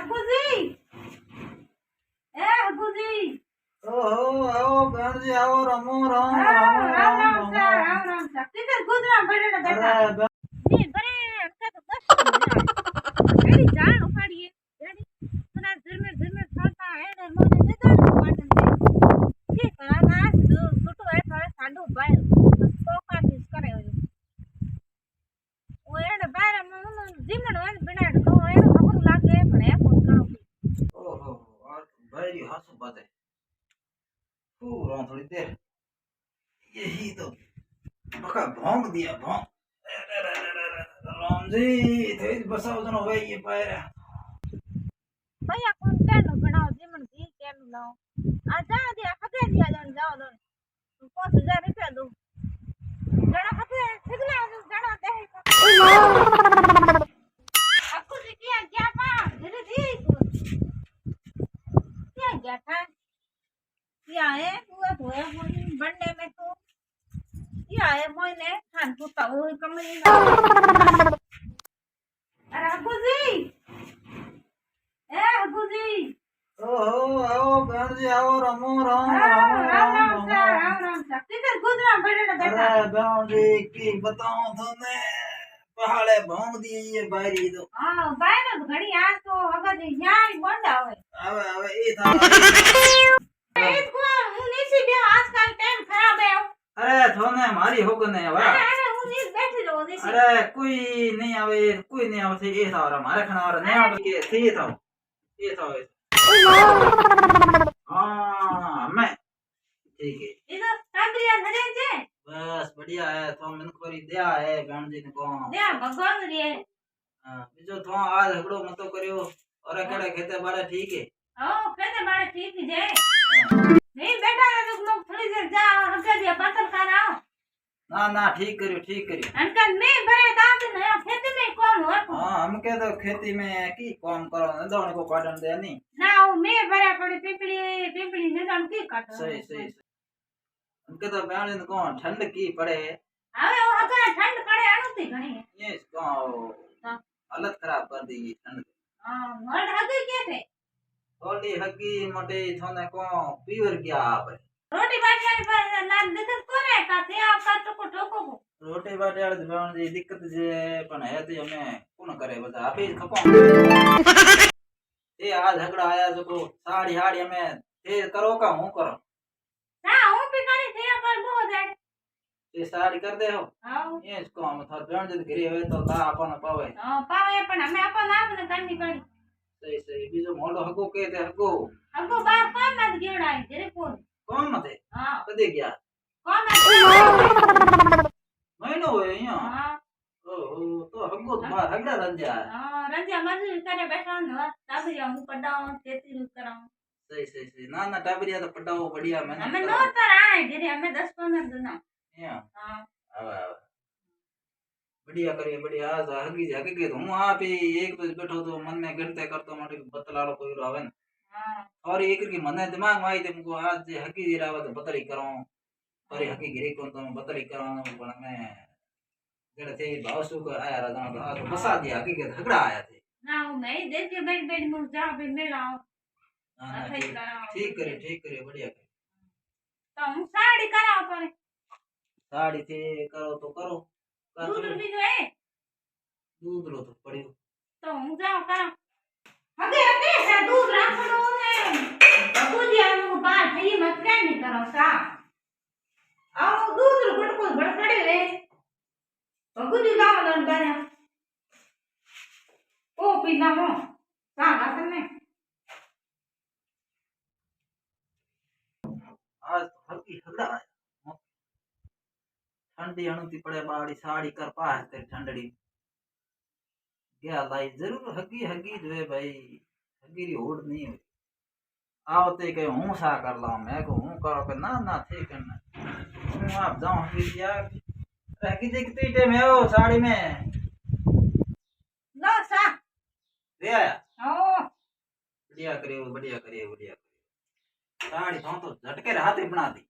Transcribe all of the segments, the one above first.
हकुजी ए हकुजी ओहो आओ बहन जी आओ रमो राम राम राम राम राम राम सा राम राम सा किधर गुजरा बड़े ने बैठा अरे जी बड़े का तो बस मेरी जान उखाड़ी है यानी मना धर में फलता है ने मोने दे दो पाटन दे के करा ना छोटो है थोड़ा सांडू बाय कोका दिस करे वो એને બાર જીમણ હોય બનાડ તો એને ખબર લાગે પણ એ કોણ કામ ओहो आज भाई हासु बात है पूरा थोड़ी देर यही तो बका भोंग दिया भोंग राम जी तेज बसाओ जनो भाई ये पैर भैया कौन केनो बनाओ जीमण जी केनो लाओ आ जा दिया खगे दिया जाओ दो 5000 रुपया दो जड़ा खगे सिगला जड़ा दे आपको जी क्या पा धीरे जी क्या था क्या है हुआ होया बनने में तो क्या है मोने खान को तो कमरी अरे अब्बू जी ए अब्बू जी ओहो आओ बहन जी आओ रमो राम राम राम राम राम राम राम सा किधर गुजरा बड़े ने बैठा अरे बहन जी की बताऊं तुमने पहाड़े भोंग दिए ये बारी तो हां बाय ने घड़ी आज तो अगर यार बंदा होए હવે એ था इसको मुनीसी भी आजकल टाइम खराब है अरे थोने मारी होगन है वा अरे मुनीस बैठी लो निसी अरे कोई नहीं आवे ये था और हमारे खाना और नहीं आवे के थे ये था हां मैं ठीक है इधर कांगरिया धरे छे बस बढ़िया है तो मन को दिया है बहन जी ने को दे भगवान रे हां बीजो तो आज हगड़ो मतो कर्यो और केड़े खेते बारे ठीक है ओ कहते बारे ठीक ही जे नहीं बेटा रे तुम लोग थोड़ी देर जा हके दिया पातल खाना ना ना ठीक करियो अंकल मैं बरे दांत न खेत में कौन हो हां हम के तो खेती में की काम करो न दौड़ को काटन दे नहीं ना वो मैं बरे पड़ी पिपली ने दम की काटो सही उनके तो बहन ने को ठंड की पड़े હવે वो अगर ठंड पड़े अनुती घणी ये इसको हालत खराब कर दी ये ठंड हां मोड़ हगे के थे थोड़ी हगी मोटे थोने को फीवर क्या आप रोटी बाटी पर ना दिक्कत कोने का थे आपका टोको रोटी बाटे वाली बहन जी दिक्कत जे पण है तो हमें कौन करे बता आप ही खपो ये आज झगड़ा आया जो को साड़ी हाड़ी हमें ते करो का हूं करो ना हूं भी करी थे पर बो जाए ये साड़ी कर दे हो हां ये इसको हम था बहन जी घरे हुए तो ला अपन पावे हां पावे पण हमें अपन आपने करनी पड़ी सही बीजो मोडो हगो के ते हगो हमको बार काम मत गेड़ा है तेरे कौन मते हां कदे गया काम मत महीनो हुए यहाँ हां ओहो तो हगो तो बाहर हगड़ा रन जा हां रंजिया मजदूरी करे बैठा न तब जा हूं पडाऊं खेती कराऊं सही ना टाबरिया तो पटाओ बढ़िया मैंने हमें नो तर आए धीरे हमें 10-15 दिन यहाँ हां आवा बढ़िया करिए बढ़िया आज हगी के हूं आप ही एक बजे बैठो तो मन में गिरते करतो मोटे बतलाड़ो कोई आवे न हां और एक की मन दिमाग में आई थे मुको आज जे हगी दिरावा तो बतरी करो और हगी गिरी को तो बतरी करो पण मैं जड़े थे भावसु को आया राजा तो आज बसा दिया हगी के झगड़ा आया थे ना वो मैं देखिए बैठ मुझ जा पे मिलाओ हाँ, ठीक करे बढ़िया करे तो हम साड़ी कराओ पर साड़ी थे करो तो करो दूध भी जो है दूध लो तो पड़ियो तो हम जाओ करो हगे हगे से दूध रख लो ने बाबूजी हम बाल भई मत क्या नहीं करो सा आओ दूध गुड़ को बड़ पड़े रे बाबूजी लाओ लन बारे ओ पीना हो सा गात में आज तो हल्की हगड़ा आया ठंडी अणुती पड़े बाड़ी साड़ी कर पा है तेरी ठंडड़ी क्या लाई जरूर हगी जो है भाई हगी री होड़ नहीं हुई आवते के हूं सा कर ला मैं को हूं करो के ना थे करना हूं आप जाओ हगी यार हगी देखते टाइम है वो साड़ी में लो सा दे आया ओ बढ़िया करिए साड़ी तो झटके रात ही बना दी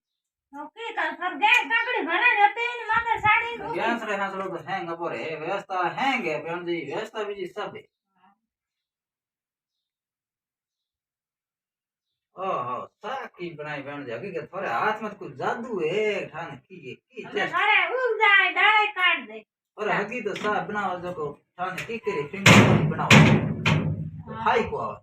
ओके कल पर गैस पकड़ी भरे जाते हैं माथे साड़ी गैस रे हंसलो तो हैंग पर है व्यवस्था हैंग है बहन जी व्यवस्था भी जी सब है ओहो साकी बनाई बहन जी हकीकत थोड़े हाथ में तो कुछ जादू है ठान की અમે टेस्ट ઘરે ઉગ જાય ડાળે કાઢ દે और हकी तो सा बनाओ जो ठान की करे फिंगर बनाओ तो हाई को आवे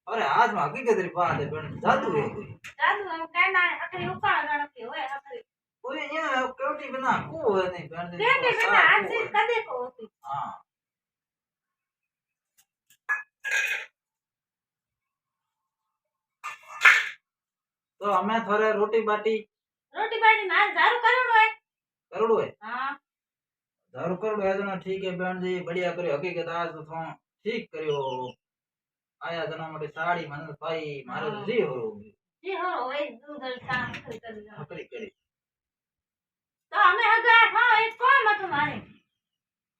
अरे हाथ में हकीकत री बात है बहन जादू है कोई જાદુ એમ કેના આખરી ઉકાળ ગણતી હોય આખરી कोई यहाँ क्योंकि बिना को है नहीं बहन जी કેટી तो બેટા सा હાથ को से है કદે કો હોતી हाँ तो हमें थोड़े रोटी बाटी રોટી બાટી માર ઝારું કરવાનું હોય करोड़ो है હા दारू करोड़ो है जना ठीक है बहन जी बढ़िया करियो हकीकत आज तो थो ठीक करियो आया जना मोटी साड़ी मन भाई मारे तो जी हो જી હો હોય દૂધ સા કરી કરી हकरी करी તો અમે હગા હા એક કોમ હતું મારે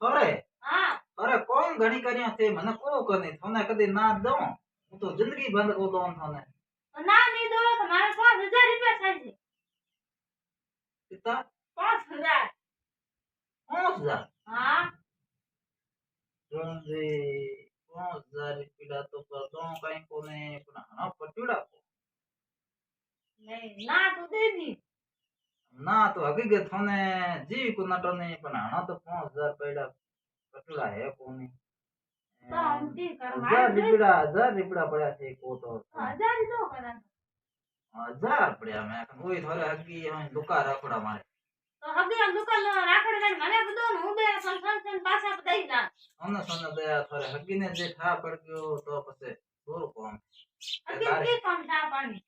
अरे હા अरे कौन घणी करियो थे मने को करनी थोने कदी ना दो હું તો જિંદગી બંધ કો દો થને તો ના ની દો તો મારે 5000 રૂપિયા થાય છે कितना 5000 5000 હા जी 5000 रुपया तो पर दो कहीं कोने पण हना पटुड़ा को નહીં ના તો દે દી ना तो हकीकत थोने जी को नटो नहीं पण हना तो 5000 पैड़ा पटुड़ा है कोनी તો हम दी कर मारे 1000 रुपया पड़ा थे को तो 1000 દો કરા 1000 पड़ा मैं कोई थोड़े हकी हम दुका रखड़ा मारे તો હગી આમ દુકાન રાખડે ને મને બધું હું બે સંસાન પાછા દઈ ના सोने दया थोड़े हकी ने जे ठा पड़ गयो तो पसे छोरो को हम હગી કી કામ થા પાણી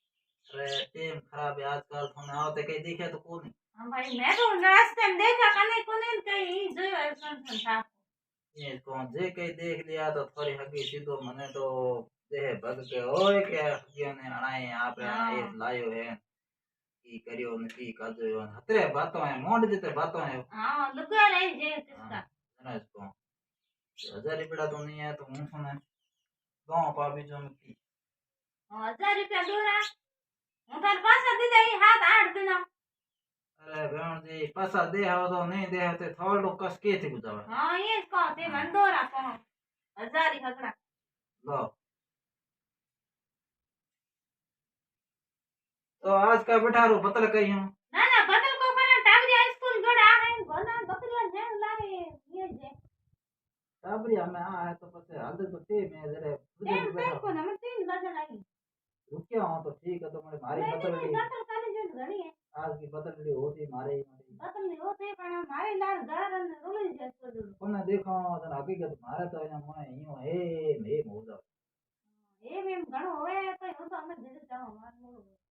अरे टेम खराब है आजकल थोने आवते कहीं देखे तो कोनी હા ભાઈ मैं तो रास्ते में देखा कने कोने कहीं જોયો સંસાન થા ये तो जे कहीं देख लिया तो थोड़ी हकी सीधो मने तो देह भग के ओए के हकियों ने अणाए आप अणाए लायो है की करियो ने की काजो हतरे बातों है मोंड जते बातों है हाँ लुगा रही जे किसका जना इसको 1000 रुपया तो नहीं है तो हूं सुने गांव पाबी जो की 1000 રૂપિયા દોરા હું તાર પાછા દીધા ઈ 7-8 દિન अरे बहन जी पैसा दे हो तो नहीं दे होते थोड़ो कस के थी गुजावे हाँ ये को ते मन દોરા કો 1000 ही હકડા लो तो आज का बैठा रो बतल कही हूं ના ના બદલ કો કને ટાબરી સ્કૂલ ગડા હે ગોના બકરીયા ને લાવે ये जे टाबरिया में आ है तो पसे हद तो ते मैं जरे તેમ તેમ કો નમે 3 બદલ आई रुकिया हो तो ठीक है तो मेरे मारी नहीं बतल नहीं बदल काली जो घणी है आज की बतल होती मारे बदल नहीं होते पण मारे लाल घर ने रोली जे तो कोने देखो तो हकीकत मारे तो यहाँ मैं यूं हे मौजा ये में घणो होए तो હું તો અમે દીધું જાવ માર